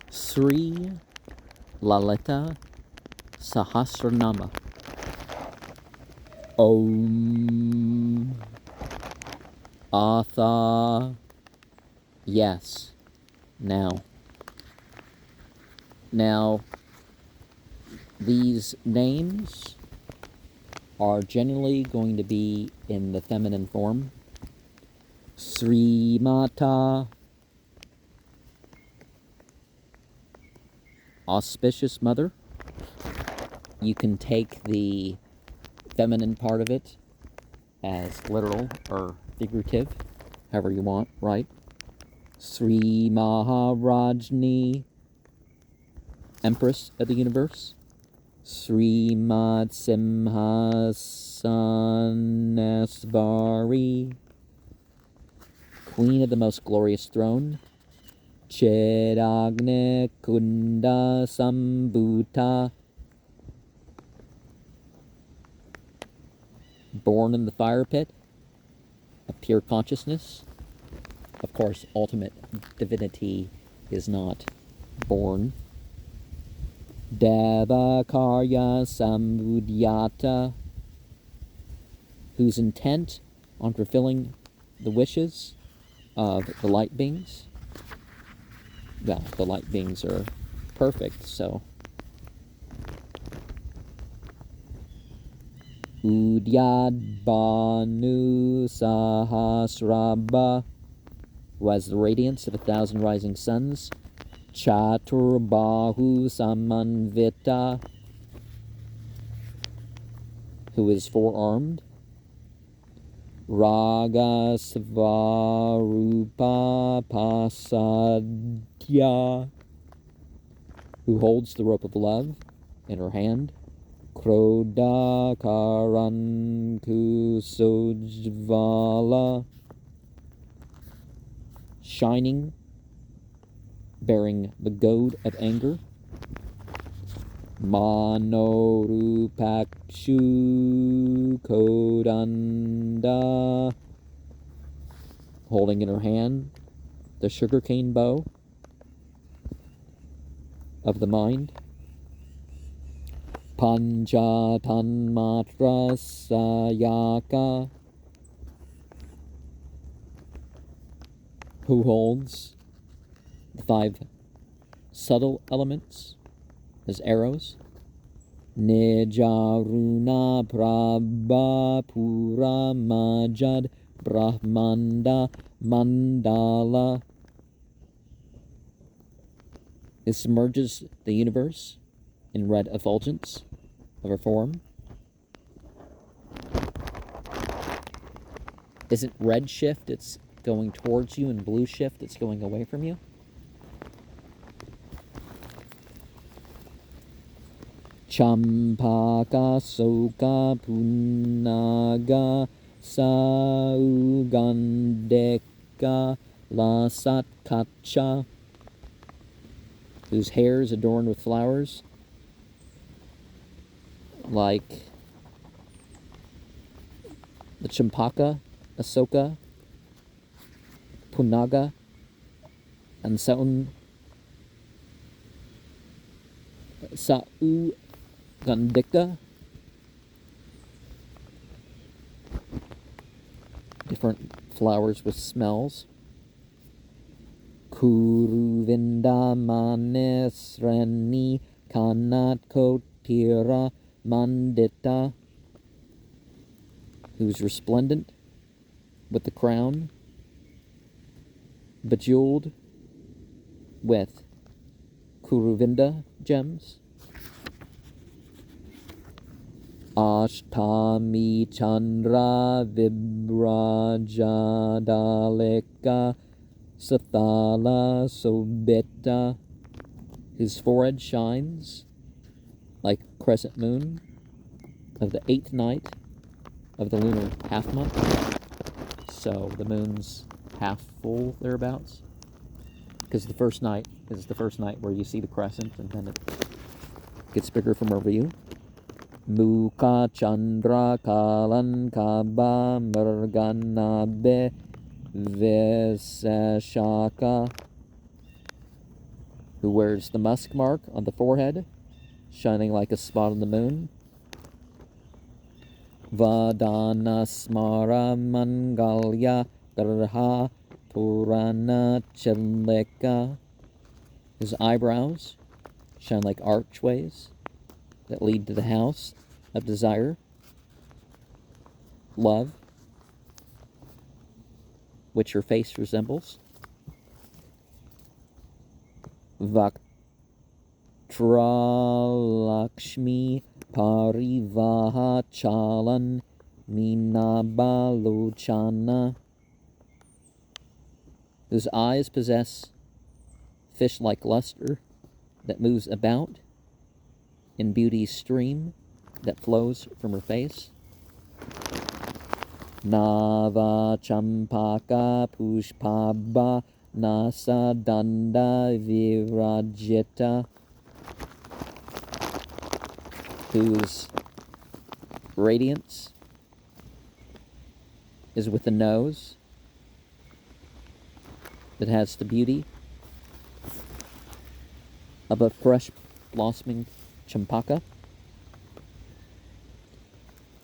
Sri Lalita Sahasranama. Om Atha. Yes. Now, these names are generally going to be in the feminine form. Sri Mata, auspicious mother. You can take the feminine part of it as literal or figurative, however you want, right? Sri Maharajni, Empress of the universe. Sri Simhasanasvari, Queen of the most glorious throne. Chidagne Kunda Sambhuta, born in the fire pit, a pure consciousness. Of course, ultimate divinity is not born. Devakarya Sambudyata, who's intent on fulfilling the wishes of the light beings. Well, the light beings are perfect, so. Udyad Banu Sahasraba, who has the radiance of 1,000 rising suns. Chaturbahu Samanvita, who is four-armed. Raga Svarupa Pasadya, who holds the rope of love in her hand. Krodha Karanku Sojvala, shining, bearing the goad of anger. Manorupakshu Kodanda, holding in her hand the sugarcane bow of the mind. Panchatanmatra Sayaka, who holds the 5 subtle elements as arrows. Nijaruna Prabha Pura Majad Brahmanda Mandala, it submerges the universe in red effulgence of her form. Isn't red shift, it's going towards you, and blue shift, it's going away from you? Champaka Soka Punaga Saugandeka Lasat Kacha, whose hair is adorned with flowers like the Champaka, Asoka, Punaga, and Saugandika, different flowers with smells. Kuruvinda Manesrani Kanat Kotira Mandita, who's resplendent with the crown, bejeweled with Kuruvinda gems. Ashtami Chandra Vibrajadaleka Sathala Sobeta, whose forehead shines like crescent moon of the 8th night of the lunar half month. So the moon's half full thereabouts, because the first night is the first night where you see the crescent, and then it gets bigger from over you. Mukha Chandra Kalan Kaba Mrganabe Vesashaka, who wears the musk mark on the forehead, shining like a spot on the moon. Vadana smara mangalya garha purana chaleka. His eyebrows shine like archways that lead to the house of desire, love, which your face resembles. Vaktralakshmi parivaha chalan minabaluchana, whose eyes possess fish-like luster that moves about in beauty's stream that flows from her face. Nava champaka pushpaba nasa danda virajita, whose radiance is with the nose that has the beauty of a fresh blossoming champaka.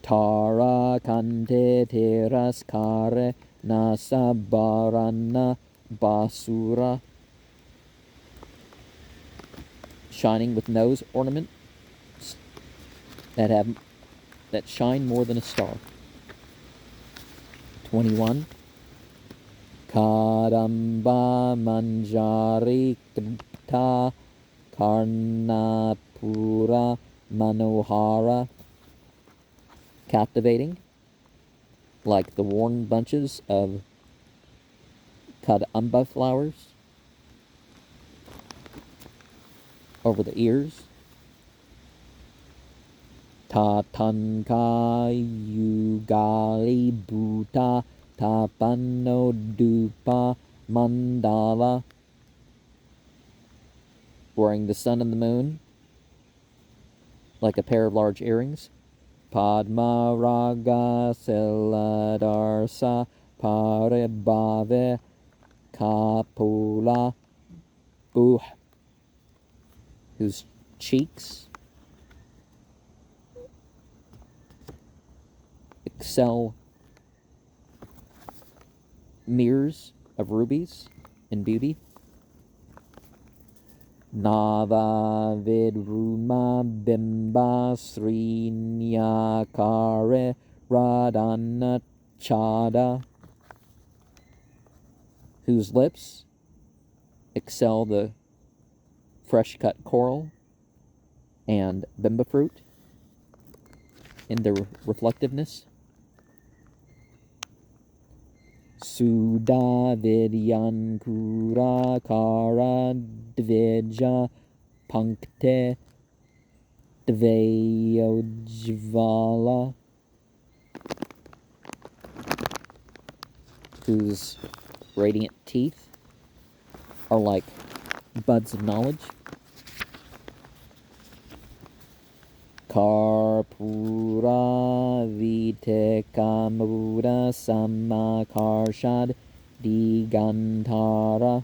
Tara kante teraskare nasa barana basura, shining with nose ornaments that shine more than a star. 21. Kadamba manjari krita karnapura manohara, captivating like the worn bunches of kadamba flowers over the ears. Tatanka yugali bhuta tapano dupa mandala, wearing the sun and the moon like a pair of large earrings. Padma raga seladarsa paribhave kapula buh, whose cheeks excel mirrors of rubies in beauty. Nava vidruma bimba srinyakare radana chada, whose lips excel the fresh cut coral and bimba fruit in their reflectiveness. Sudha vidyankura kara dvija pankte dvayojvala, whose radiant teeth are like buds of knowledge. Karpura vitekamura samakarshad digantara,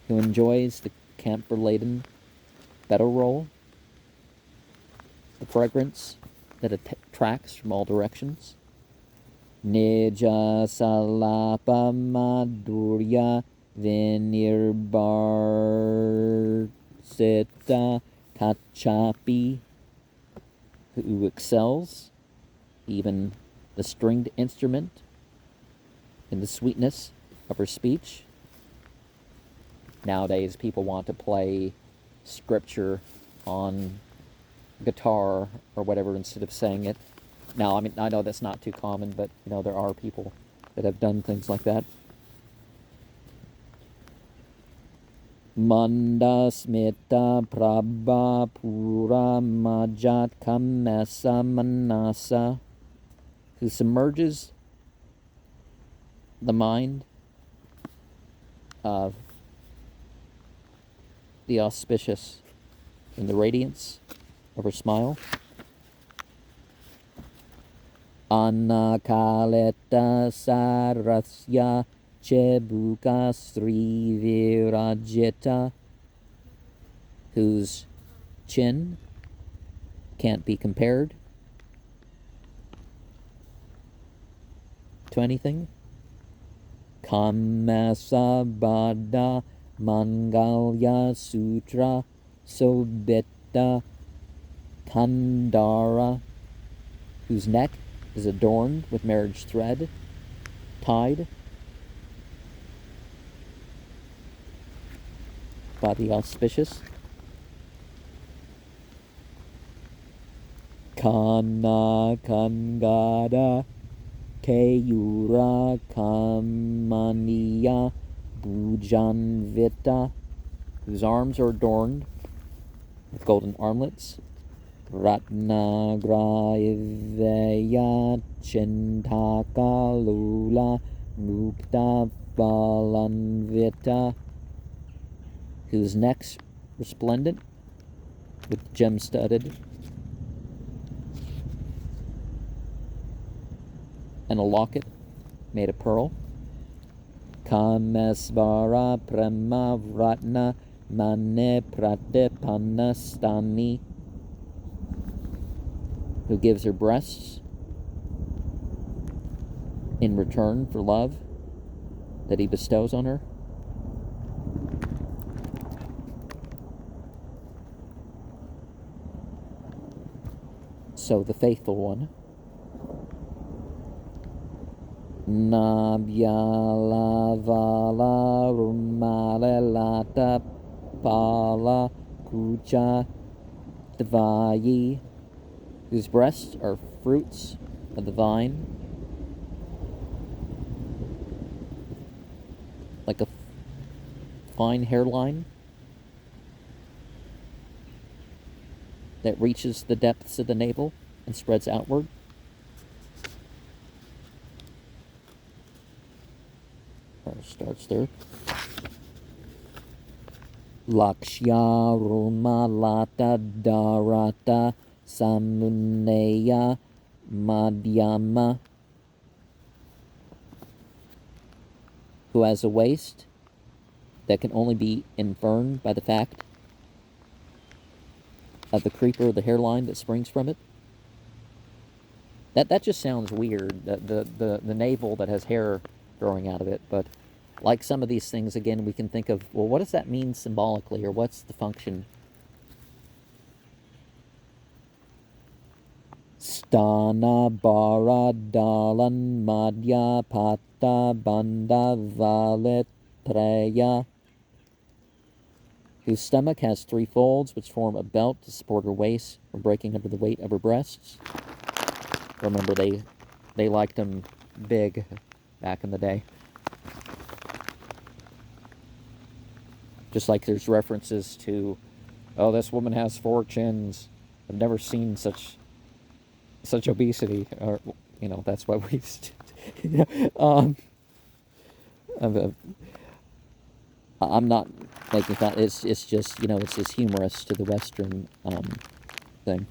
who enjoys the camphor-laden betel roll, the fragrance that attracts from all directions. Nija salapa madhurya vinirbarsita kachapi, who excels even the stringed instrument in the sweetness of her speech. Nowadays, people want to play scripture on guitar or whatever instead of saying it. Now, I mean, I know that's not too common, but, you know, there are people that have done things like that. Manda smita prabha pura majat kamesa manasa, who submerges the mind of the auspicious in the radiance of her smile. Anakaleta sarasya chebuka sri virajita, whose chin can't be compared to anything. Kamasabada Mangalya Sutra Sobeta Kandara, whose neck is adorned with marriage thread tied by the auspicious. Kana Kangada Keyura Kamaniya Bhujanvita, whose arms are adorned with golden armlets. Ratnagraivya Chintaka Lula Mukta Balanvita, whose necks resplendent with gem-studded, and a locket made of pearl. Kamesvara Prema Ratna Mane Pratipanastani, who gives her breasts in return for love that he bestows on her. So the faithful one. Nabyalavala Rumalelata Pala Kucha Dvayi, whose breasts are fruits of the vine, like a fine hairline that reaches the depths of the navel and spreads outward. Starts there. Lakshya Rumalata Darata Samuneya Madhyama, who has a waist that can only be inferred by the fact of the creeper of the hairline that springs from it. That just sounds weird, the navel that has hair growing out of it, but like some of these things, again, we can think of, well, what does that mean symbolically, or what's the function? Stana bara dalan madhya pata banda valetreya, whose stomach has 3 folds which form a belt to support her waist from breaking under the weight of her breasts. Remember, they liked them big back in the day. Just like there's references to, oh, this woman has 4 chins. I've never seen such obesity. Or, you know, that's why we. I'm not making fun. It's just, you know, it's just humorous to the Western thing.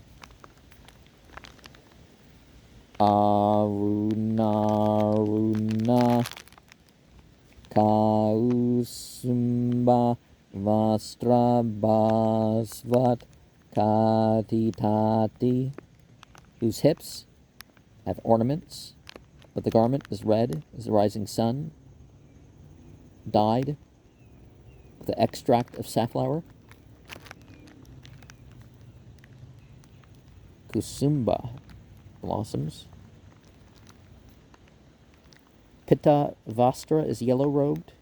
Aruna Kausumba Vastra Basvat Katitati, whose hips have ornaments, but the garment is red as the rising sun, dyed with the extract of safflower. Kusumba blossoms. Pitta Vastra is yellow-robed,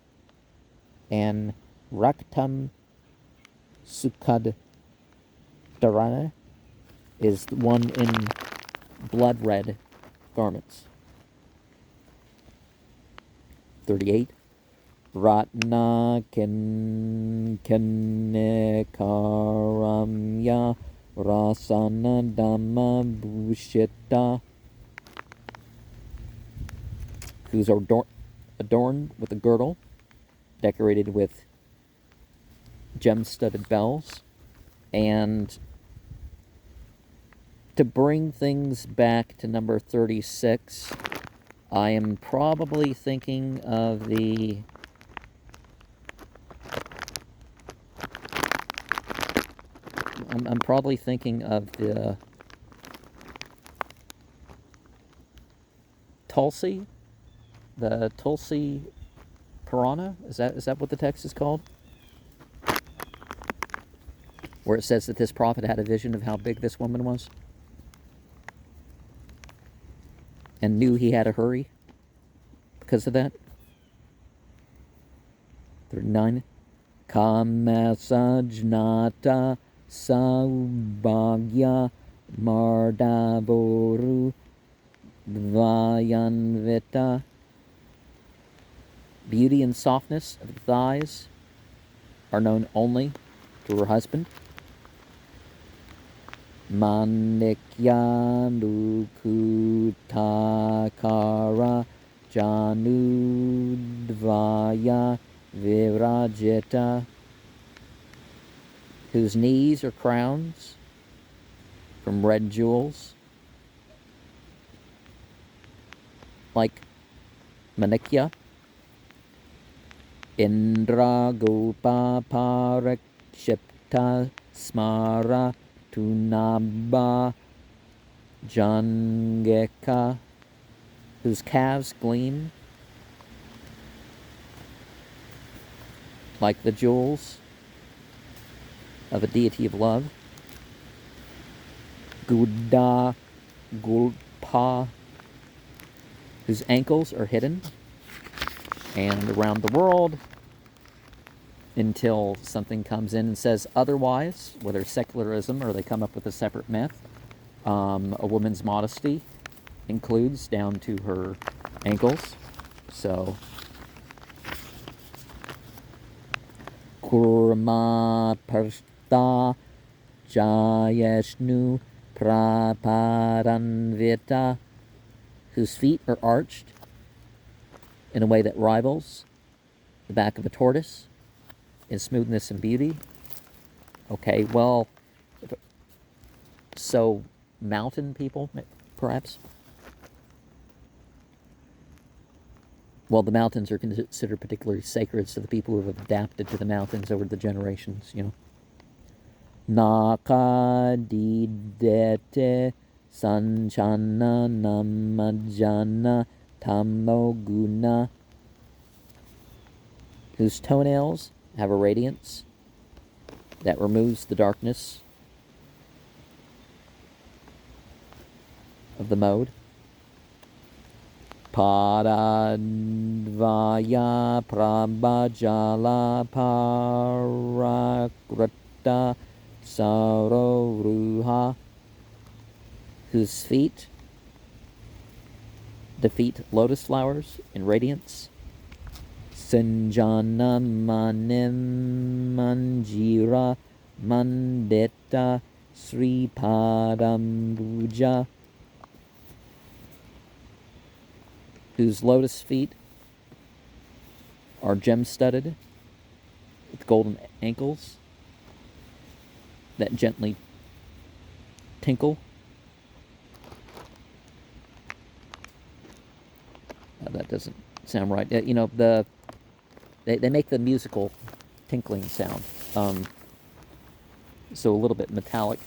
and Raktam Sukad Dharana is the one in blood-red garments. 38. Ratna Kenekaramya Rasana Dhamma Bhushita, who's adorned with a girdle decorated with gem-studded bells. And to bring things back to number 36, I am probably thinking of the I'm probably thinking of the Tulsi, Purana. Is that what the text is called? Where it says that this prophet had a vision of how big this woman was and knew he had to hurry because of that. 39. Kamasajnata saubhagya mardavoru dvayanvita. Beauty and softness of the thighs are known only to her husband. Manikya Nukutakara Janudvaya Virajita, whose knees are crowns from red jewels, like Manikya. Indra Gopa Parakshipta Smara Tunabha Jangeka, whose calves gleam like the jewels of a deity of love. Guda Gulpa, whose ankles are hidden and around the world until something comes in and says otherwise, whether secularism or they come up with a separate myth. A woman's modesty includes down to her ankles. So, Kurma Parsta Jayashnu Praparanvita, whose feet are arched in a way that rivals the back of a tortoise in smoothness and beauty. Okay, well, so mountain people, perhaps? Well, the mountains are considered particularly sacred, so the people who have adapted to the mountains over the generations, Nakadidete sanchana namajana tamoguna, whose toenails have a radiance that removes the darkness of the mode. Padadvaya prabhajala parakrita saroruha, whose feet defeat lotus flowers in radiance. Sanjana manim manjira mandeta Sri Padambuja, whose lotus feet are gem-studded with golden ankles that gently tinkle. That doesn't sound right. They make the musical tinkling sound, so a little bit metallic.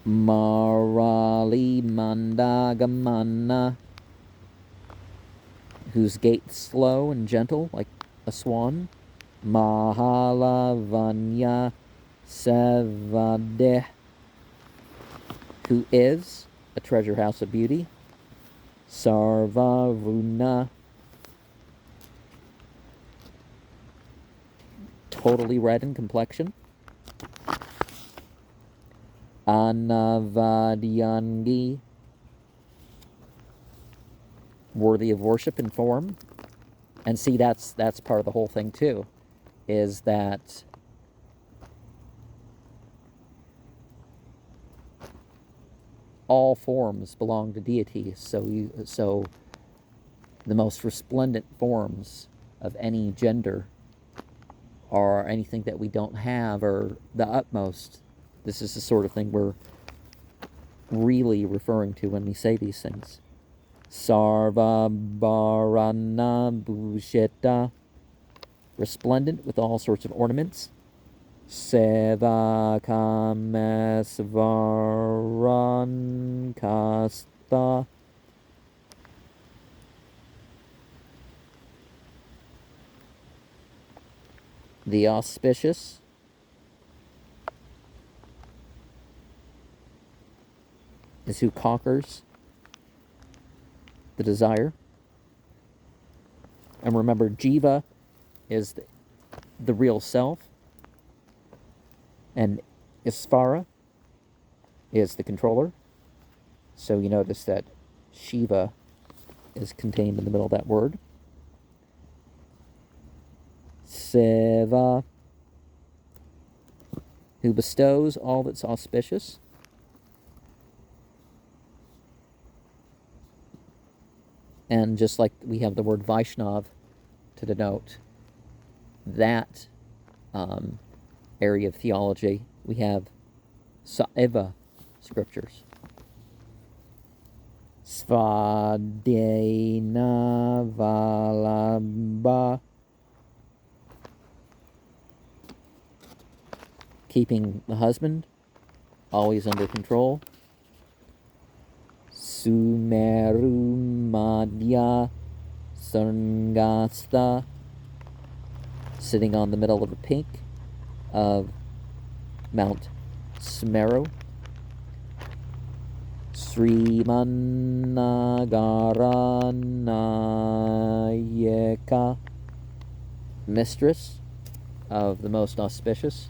Marali Mandagamana, whose gait slow and gentle like a swan. Mahalavanya Sevadeh, who is a treasure house of beauty. Sarvaruna, totally red in complexion. Anavadyangi, worthy of worship in form. And see, that's part of the whole thing too, is that all forms belong to deity. So the most resplendent forms of any gender or anything that we don't have are the utmost. This is the sort of thing we're really referring to when we say these things. Sarva Bharana Bhusheta, resplendent with all sorts of ornaments. Sevakamesvaran kasta. The auspicious. Is who conquers the desire. And remember, Jiva is the real self, and Isvara is the controller. So you notice that Shiva is contained in the middle of that word. Seva, who bestows all that's auspicious. And just like we have the word Vaishnav to denote that area of theology, we have Saiva scriptures. Svadhyena Valabha, keeping the husband always under control. Sumeru Madhya Sarngasta, sitting on the middle of the peak of Mount Sumeru. Srimannagara Nayaka, mistress of the most auspicious.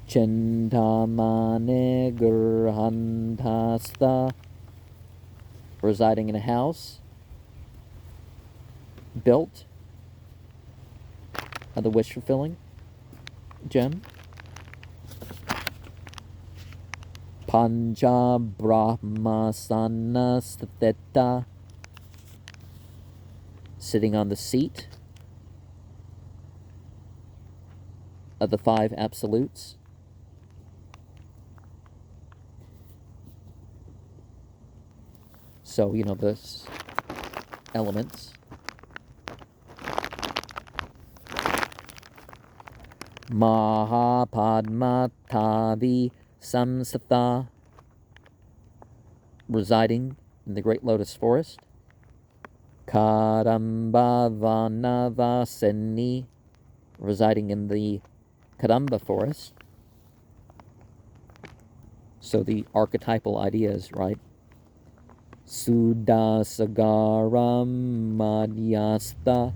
Chintamane Grhantasta, residing in a house built of the wish-fulfilling gem. Pancha Brahmasana Sthita, sitting on the seat of the five absolutes. So, you know, the elements. Mahapadmatavi Samsatha, residing in the Great Lotus Forest. Kadamba Vanavaseni, residing in the Kadamba Forest. So the archetypal ideas, right? Sudasagaram Madhyastha,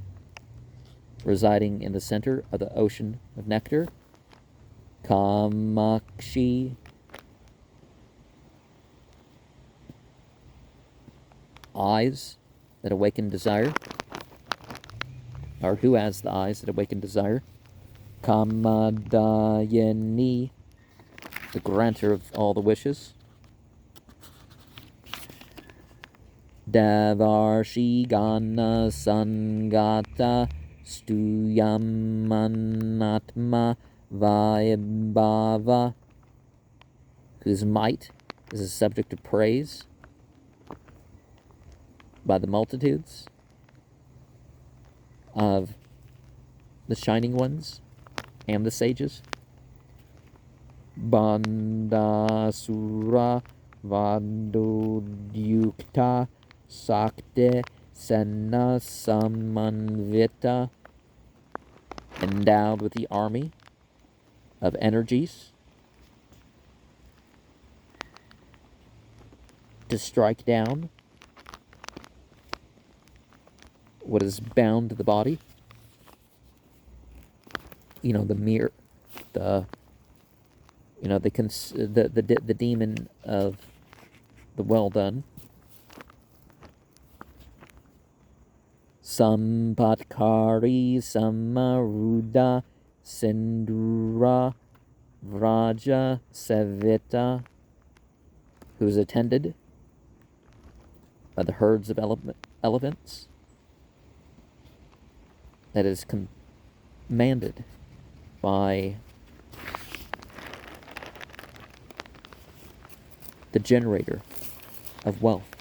residing in the center of the ocean of nectar. Kamakshi, eyes that awaken desire, or who has the eyes that awaken desire. Kamadayani, the grantor of all the wishes. Davarshi Gana Sangata Stuyamanatma Vaibhava, whose might is a subject of praise by the multitudes of the shining ones and the sages. Bandasura Vadudyukta Sakte Sena Samanvita, endowed with the army of energies to strike down what is bound to the body. You know, the demon of the well done. Sampatkari Samaruda Sindura Vraja Savita, who is attended by the herds of elephants, that is commanded by the generator of wealth.